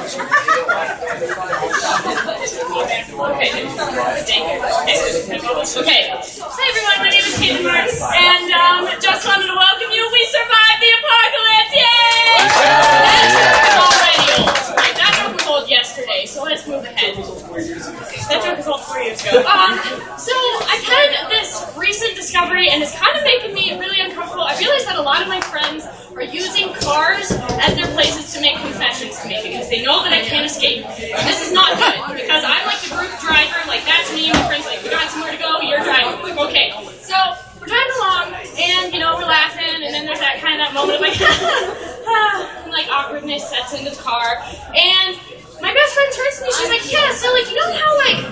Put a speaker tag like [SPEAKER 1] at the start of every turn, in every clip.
[SPEAKER 1] Hey everyone, my name is Kaitlyn Martin, and just wanted to welcome you. We survived the apocalypse! Yay! That joke is already old. Right, that joke was old yesterday, so let's move ahead. That joke was old 4 years ago. So I've had this recent discovery, and it's kind of making me really uncomfortable. I realized that a lot of my friends are using cars as their places to make confessions to me because they know that I can't escape. And this is not good because I'm like the group driver, like that's me. My friend's like, we got somewhere to go, you're driving. Like, okay, so we're driving along, and we're laughing, and then there's that kind of that moment of like, and like awkwardness sets into the car, and my best friend turns to me, she's like, yeah, so like, you know how like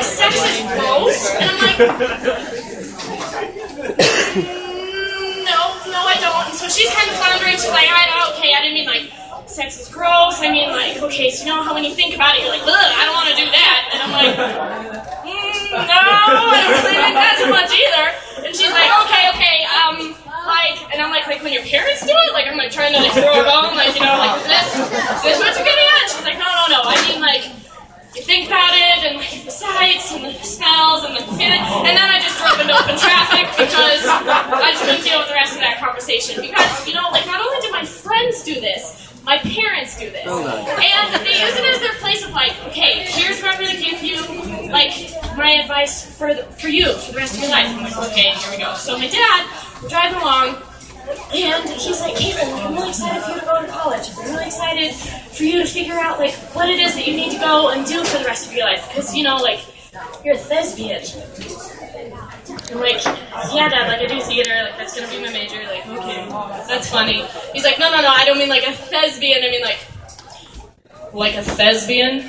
[SPEAKER 1] sex is gross? And I'm like, no, I don't. And so she's kind of floundering. She's like, okay, I didn't mean like sex is gross. I mean like, okay, so you know how when you think about it, you're like, ugh, I don't want to do that. And I'm like, no, I don't really like that so much either. And she's like, okay, and I'm like when your parents do it? Like, I'm like trying to like throw it on, like, like, is this what you're getting at? And she's like, no, I mean like, you think about it, and like the sights, and the smells, and the feeling, and then I just drove into open traffic because I just couldn't deal with the rest of that conversation. Because, like not only do my friends do this, my parents do this. And they use it as their place of like, okay, here's what I'm going to give you, like, my advice for you for the rest of your life. I'm like, okay, here we go. So my dad, we're driving along, and he's like, Kaitlyn, I'm really excited for you to go to college. I'm really excited for you to figure out, like, what it is that you need to go and do for the rest of your life. Because, like, you're a thespian. I'm like, yeah, Dad, like, I do theater. Like, that's going to be my major. Like, okay, that's funny. He's like, no, I don't mean like a thespian. I mean, like a thespian?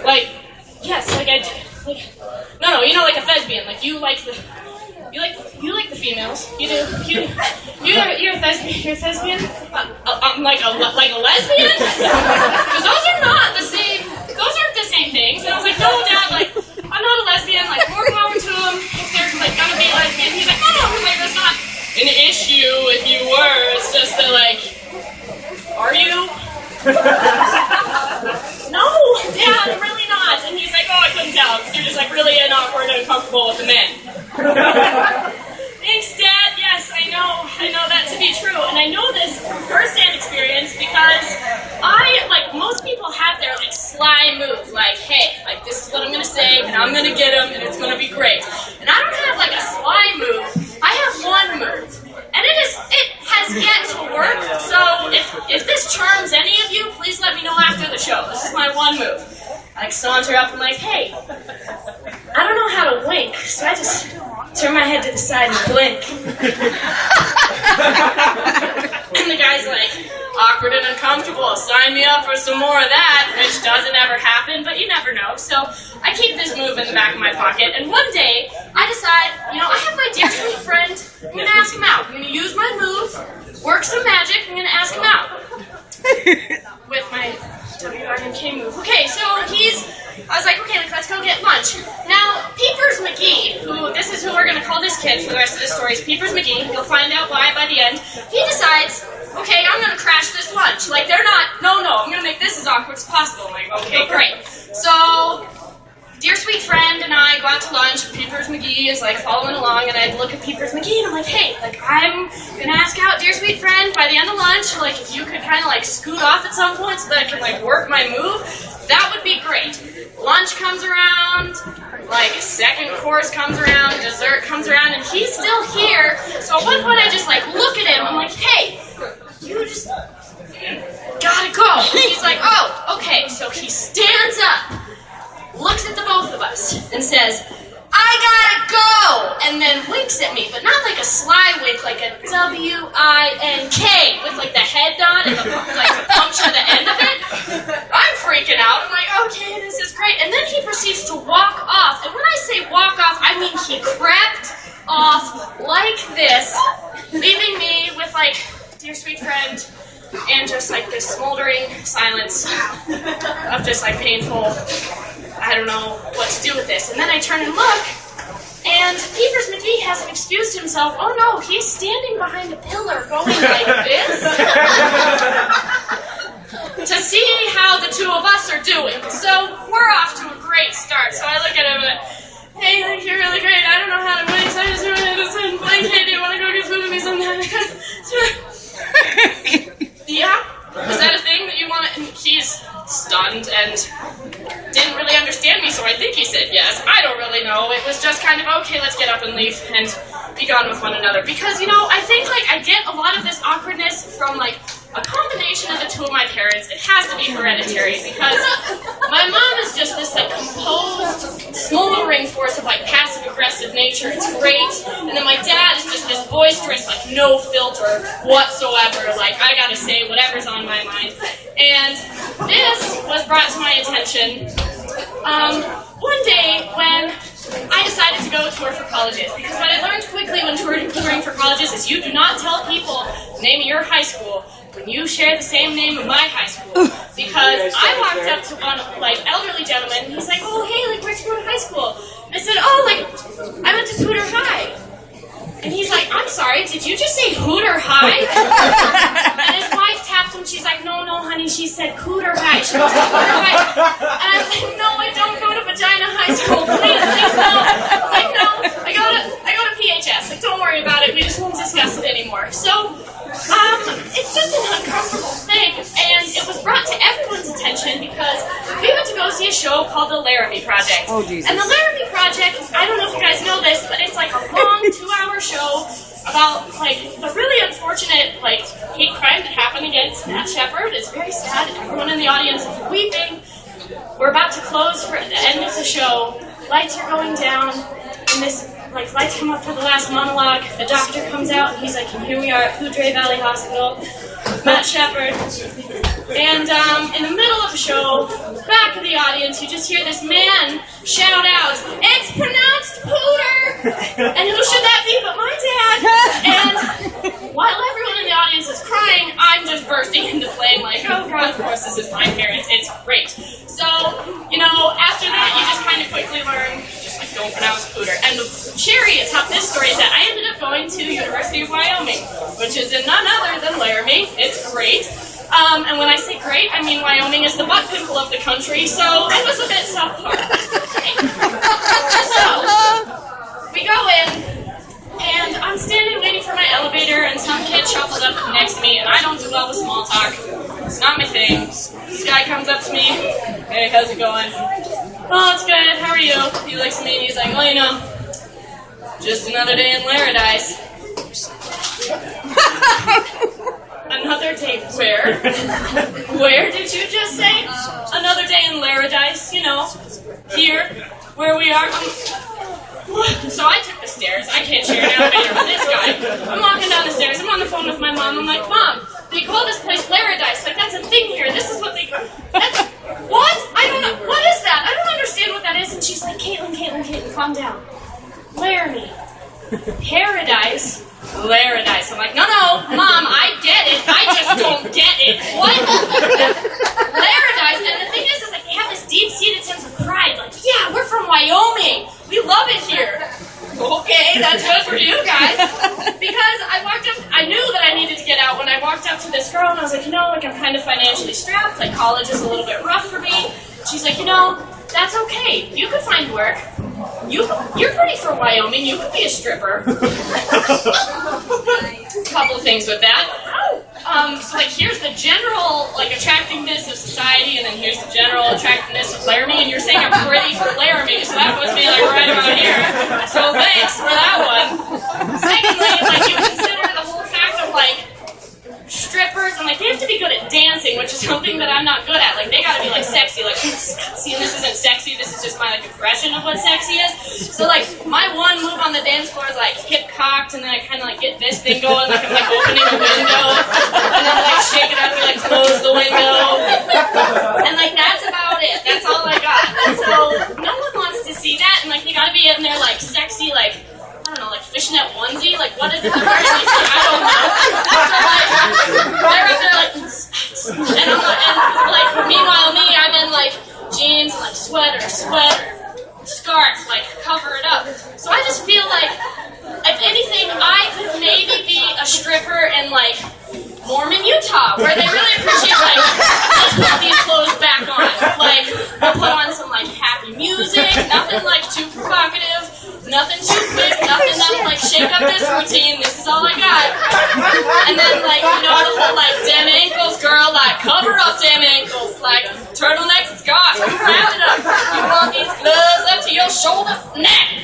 [SPEAKER 1] Like, yes, like I do. Like, no, like a thespian. Like, you like the females. You do. You're a thespian. You're a thespian? Like a lesbian? Because those are not the same. Those aren't the same things. And I was like, no, Dad. Like, I'm not a lesbian. Like, more power to them if they're like gonna be a lesbian. He's like, no. Like, that's not an issue if you were. It's just that like, are you? No, Dad, I'm really not. And he's like, oh, I couldn't tell because you're just like really awkward and uncomfortable with the men. Thanks, Dad. Yes, I know that to be true. And I know this from first-hand experience because most people have their, like, sly move. Like, hey, like, this is what I'm going to say, and I'm going to get him, and it's going to be great. And I don't have, like, a sly move. I have one move. And it has yet to work. So if this charms any of you, please let me know after the show. This is my one move. I, like, saunter up and like, hey, I don't know how to wink, so I just turn my head to the side and blink. And the guy's like, awkward and uncomfortable, sign me up for some more of that, which doesn't ever happen, but you never know. So I keep this move in the back of my pocket, and one day I decide, I have my dear sweet friend, I'm going to ask him out. I'm going to use my move, work some magic, I'm going to ask him out. With my WRMK move. Okay, so I was like, okay, let's go get lunch. Now, Peepers McGee, this is who we're going to call this kid for the rest of the story, is Peepers McGee. You'll find out why by the end. He decides, okay, I'm going to crash this lunch. Like, they're not, no, I'm going to make this as awkward as possible. I'm like, okay, great. So, dear sweet friend and I go out to lunch, and Peepers McGee is, like, following along, and I look at Peepers McGee, and I'm like, hey, like, I'm going to ask out dear sweet friend by the end of lunch, like, if you could kind of, like, scoot off at some point so that I can, like, work my move, that would be great. Lunch comes around, like, second course comes around, dessert comes around, and he's still here, so at one point I just, like, look at him, I'm like, hey, you just gotta go. And he's like, oh, okay, so he stands up, looks at the both of us, and says, I gotta go, and then winks at me, but not like a sly wink, like a W-I-N-K, with like the head on and the puncture the end of it. I'm freaking out. I'm like, okay, this is great. And then he proceeds to walk off, and when I say walk off, I mean he crept off like this, leaving me with like, dear sweet friend, and just like this smoldering silence of just like painful, I don't know what to do with this. And then I turn and look, and Peepers McGee hasn't excused himself. Oh no, he's standing behind a pillar going like this. Yeah? Is that a thing that you want to... And he's stunned and didn't really understand me, so I think he said yes. I don't really know. It was just kind of, okay, let's get up and leave and be gone with one another. Because, you know, I think, like, I get a lot of this awkwardness from, like, a combination of the two of my parents. It has to be hereditary, because my mom is just this, like, composed, smoldering force of, like, passive-aggressive nature. It's great. And then my dad is just this boisterous, like, no filter whatsoever. Like, I gotta say whatever's on my mind. And this was brought to my attention one day when I decided to go tour for colleges. Because what I learned quickly when touring for colleges is you do not tell people the name of your high school when you share the same name of my high school. Because I walked up to one, like, elderly gentleman, and he's like, oh, hey, like, where'd you go to high school? And I said, oh, like, I went to Hooter High. And he's like, I'm sorry, did you just say Hooter High? And his wife tapped him, she's like, no, honey, she said Cooter High. She goes, Cooter High. And I was like, no, I don't go to Vagina High School, please no. I was like, no, I go to PHS. Like, don't worry about it, we just won't discuss it anymore. So, it's just an uncomfortable thing, and it was brought to everyone's attention because we went to go see a show called The Laramie Project.
[SPEAKER 2] Oh, Jesus.
[SPEAKER 1] And The Laramie Project, I don't know if you guys know this, but it's like a long 2-hour show about, like, the really unfortunate, like, hate crime that happened against Matt Shepard. It's very sad. Everyone in the audience is weeping. We're about to close for the end of the show. Lights are going down, and this... like, lights come up for the last monologue, the doctor comes out, and he's like, and here we are at Poudre Valley Hospital, Matt Shepard. And in the middle of the show, back of the audience, you just hear this man shout out, it's pronounced Pooter! And who should that be but my dad? And while everyone in the audience is crying, I'm just bursting into flame like, oh god, of course this is my parents, it's great. So, you know, after that, you just kind of quickly learn, just like, don't pronounce Pooter. And the cherry atop this story is that I ended up going to University of Wyoming, which is in none other than Laramie. It's great. And when I say great, I mean Wyoming is the butt pickle of the country, so it was a bit subpar. So, we go in, and I'm standing waiting for my elevator, and some kid shuffles up next to me, and I don't do well with small talk. It's not my thing. This guy comes up to me, hey, how's it going? Oh, it's good, how are you? He looks at me, and he's like, well, you know, just another day in Laradise. Another day where? Where did you just say? Another day in Laradise, you know, here, where we are. So I took the stairs. I can't share an elevator with this guy. I'm walking down the stairs. I'm on the phone with my mom. I'm like, Mom, they call this place Laradise. Like, that's a thing here. This is what they... What? I don't know. What is that? I don't understand what that is. And she's like, Kaitlyn, calm down. Laramie. Paradise. Laradise. I'm like, no, Mom, I get it. I just don't get it. What? Laradise. And the thing is like, they have this deep-seated sense of pride. Like, yeah, we're from Wyoming. We love it here. Okay, that's good for you guys. Because I walked up, I knew that I needed to get out when I walked up to this girl, and I was like, you know, like, I'm kind of financially strapped. Like, college is a little bit rough for me. She's like, you know, that's okay. You could find work. You're pretty for Wyoming. You could be a stripper. Couple of things with that. So, like, here's the general, like, attractiveness of society, and then here's the general attractiveness of Laramie, and you're saying I'm pretty for Laramie, so that puts me, like, right about here. So thanks for that one. Secondly, like, you consider the whole fact of, like, strippers, and, like, they have to be good at dancing, which is something that I'm not good at. Like, they gotta be, like, sexy. Like, see, this isn't sexy, this is just my, like, impression of what sexy is. So, like, my one move on the dance floor is, like, hip-cocked, and then I kind of, like, get this thing going, like I'm, like, opening a window, and then, like, shake it up and, like, close the window. And, like, that's about it. That's all I got. And so, no one wants to see that, and, like, you gotta be in there, like, sexy, like, I don't know, like fishnet onesie? Like, what is it? I don't know. So, like, they're up there, like, and I'm like, and, like, meanwhile, me, I'm in, like, jeans, like, sweater, scarf, like, cover it up. So I just feel like, if anything, I could maybe be a stripper in, like, Mormon, Utah, where they really appreciate, like, let's put these clothes back on. Like, we'll put on some, like, happy music, nothing, like, too provocative. No Nothing too quick, nothing that'll like shake up this routine. This is all I got. And then like, you know the whole like, damn ankles, girl, like cover up damn ankles, like turtleneck scarf, wrap it up. You want these gloves up to your shoulder, snap.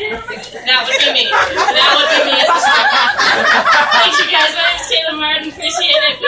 [SPEAKER 1] That would be me. That would be me as a stripper. Thank you guys. My name is Kaitlyn Martin. Appreciate it.